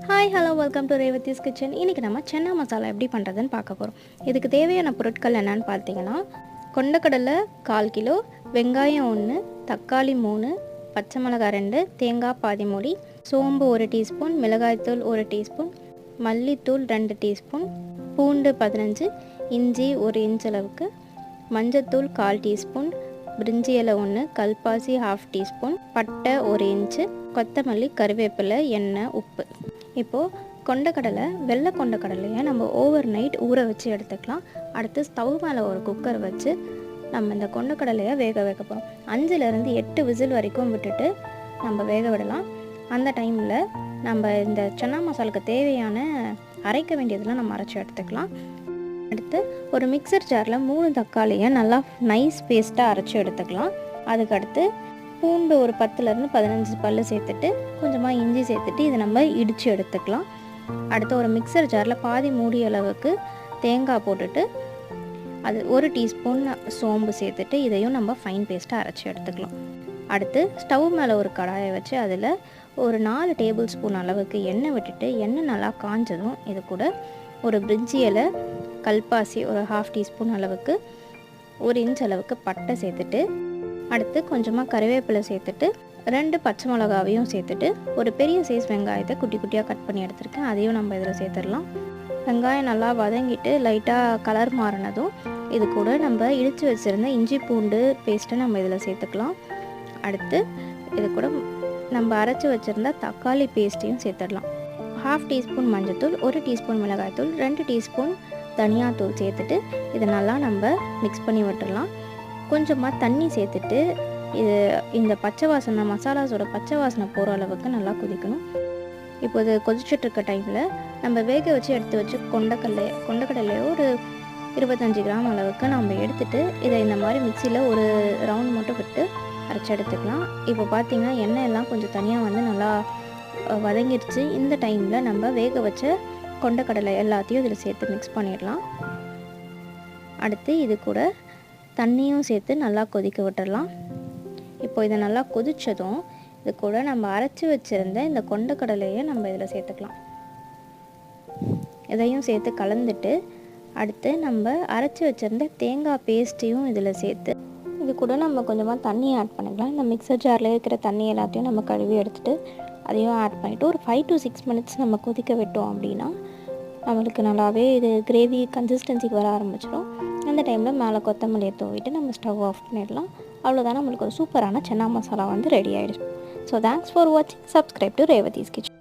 Hi hello welcome to Revathi's kitchen. இன்றைக்கி நம்ம சென்னா மசாலா எப்படி பண்ணுறதுன்னு பார்க்க போகிறோம். இதுக்கு தேவையான பொருட்கள் என்னென்னு பார்த்தீங்கன்னா, கொண்டக்கடலை 1/4 கிலோ, வெங்காயம் 1, தக்காளி 3, பச்சை மிளகாய் 2, தேங்காய் பாதி மூடி, சோம்பு 1 டீஸ்பூன், மிளகாய்த்தூள் 1 டீஸ்பூன், மல்லித்தூள் 2 டீஸ்பூன், பூண்டு 15, இஞ்சி 1 இன்ச் அளவுக்கு, மஞ்சத்தூள் 1/4 டீஸ்பூன், பிரிஞ்சி இலை 1, கல்பாசி 1/2 டீஸ்பூன், பட்டை 1 இன்ச்சு, கொத்தமல்லி, கருவேப்பிலை, எண்ணெய், உப்பு. இப்போது கொண்டக்கடலை, வெள்ளை கொண்டக்கடலையை நம்ம ஓவர் நைட் ஊற வச்சு எடுத்துக்கலாம். அடுத்து ஸ்டவ் மேலே ஒரு குக்கர் வச்சு நம்ம இந்த கொண்டக்கடலையை வேக வைக்க போகிறோம். 5லேருந்து 8 விசில் வரைக்கும் விட்டுட்டு நம்ம வேக விடலாம். அந்த டைமில் நம்ம இந்த சன்னா மசாலுக்கு தேவையான அரைக்க வேண்டியதெல்லாம் நம்ம அரைச்சி எடுத்துக்கலாம். அடுத்து ஒரு மிக்சர் ஜாரில் 3 தக்காளியை நல்லா நைஸ் பேஸ்ட்டாக அரைச்சி எடுத்துக்கலாம். அதுக்கடுத்து பூண்டு ஒரு 10லேருந்து 15 பல் சேர்த்துட்டு கொஞ்சமாக இஞ்சி சேர்த்துட்டு இதை நம்ம இடித்து எடுத்துக்கலாம். அடுத்து ஒரு மிக்சர் ஜாரில் பாதி மூடி அளவுக்கு தேங்காய் போட்டுட்டு அது 1 டீஸ்பூன் சோம்பு சேர்த்துட்டு இதையும் நம்ம ஃபைன் பேஸ்ட்டாக அரைச்சி எடுத்துக்கலாம். அடுத்து ஸ்டவ் மேலே ஒரு கடாயை வச்சு அதில் ஒரு 4 டேபிள் ஸ்பூன் அளவுக்கு எண்ணெய் விட்டுட்டு எண்ணெய் நல்லா காஞ்சதும் இது கூட ஒரு பிரிஞ்சி இலை, கல்பாசி ஒரு 1/2 டீஸ்பூன் அளவுக்கு, 1 இன்ச் அளவுக்கு பட்டை சேர்த்துட்டு அடுத்து கொஞ்சமாக கருவேப்பிலை சேர்த்துட்டு 2 பச்சை மிளகாவையும் சேர்த்துட்டு ஒரு பெரிய சைஸ் வெங்காயத்தை குட்டி குட்டியாக கட் பண்ணி எடுத்துருக்கேன். அதையும் நம்ம இதில் சேர்த்துடலாம். வெங்காயம் நல்லா வதங்கிட்டு லைட்டாக கலர் மாறினதும் இது கூட நம்ம இடித்து வச்சுருந்த இஞ்சி பூண்டு பேஸ்ட்டை நம்ம இதில் சேர்த்துக்கலாம். அடுத்து இது கூட நம்ம அரைச்சி வச்சுருந்த தக்காளி பேஸ்ட்டையும் சேர்த்துடலாம். 1/2 டீஸ்பூன் மஞ்சத்தூள், 1 டீஸ்பூன் மிளகாய்த்தூள், 2 டீஸ்பூன் தனியாத்தூள் சேர்த்துட்டு இதை நல்லா நம்ம மிக்ஸ் பண்ணி விட்டுடலாம். கொஞ்சமாக தண்ணி சேர்த்துட்டு இந்த பச்சை வாசனை மசாலாஸோட பச்சை வாசனை போகிற அளவுக்கு நல்லா இப்போ இது கொதிச்சுட்ருக்க டைமில் நம்ம வேக வச்சு எடுத்து வச்சு கொண்டக்கடலையோ ஒரு 25 கிராம் அளவுக்கு நம்ம எடுத்துகிட்டு இதை இந்த மாதிரி மிக்சியில் ஒரு ரவுண்ட் மட்டும் விட்டு அரைச்சி எடுத்துக்கலாம். இப்போ பார்த்திங்கன்னா எண்ணெய் எல்லாம் கொஞ்சம் தனியாக வந்து நல்லா வதங்கிடுச்சு. இந்த டைமில் நம்ம வேக வச்ச கொண்டக்கடலை எல்லாத்தையும் இதில் சேர்த்து மிக்ஸ் பண்ணிடலாம். அடுத்து இது கூட தண்ணியும் சேர்த்து நல்லா கொதிக்க விட்டுடலாம். இப்போ இதை நல்லா கொதித்ததும் இது கூட நம்ம அரைச்சி வச்சுருந்த இந்த கொண்டக்கடலையை நம்ம இதில் சேர்த்துக்கலாம். இதையும் சேர்த்து கலந்துட்டு அடுத்து நம்ம அரைச்சி வச்சுருந்த தேங்காய் பேஸ்ட்டையும் இதில் சேர்த்து இது கூட நம்ம கொஞ்சமாக தண்ணி ஆட் பண்ணிக்கலாம். இந்த மிக்சர் ஜாரில் இருக்கிற தண்ணி எல்லாத்தையும் நம்ம கழுவி எடுத்துகிட்டு அதையும் ஆட் பண்ணிவிட்டு ஒரு 5 to 6 மினிட்ஸ் நம்ம கொதிக்க விட்டோம் அப்படின்னா நம்மளுக்கு நல்லாவே இது கிரேவி கன்சிஸ்டன்சிக்கு வர ஆரம்பிச்சிடும். அந்த டைமில் மேலே கொத்தமல்லியை தூவிட்டு நம்ம ஸ்டவ் ஆஃப் பண்ணிடலாம். அவ்வளோதான், நம்மளுக்கு ஒரு சூப்பரான சன்னா மசாலா வந்து ரெடி ஆகிடுச்சு. ஸோ தேங்க்ஸ் ஃபார் வாட்சிங். Subscribe to Revathi's kitchen.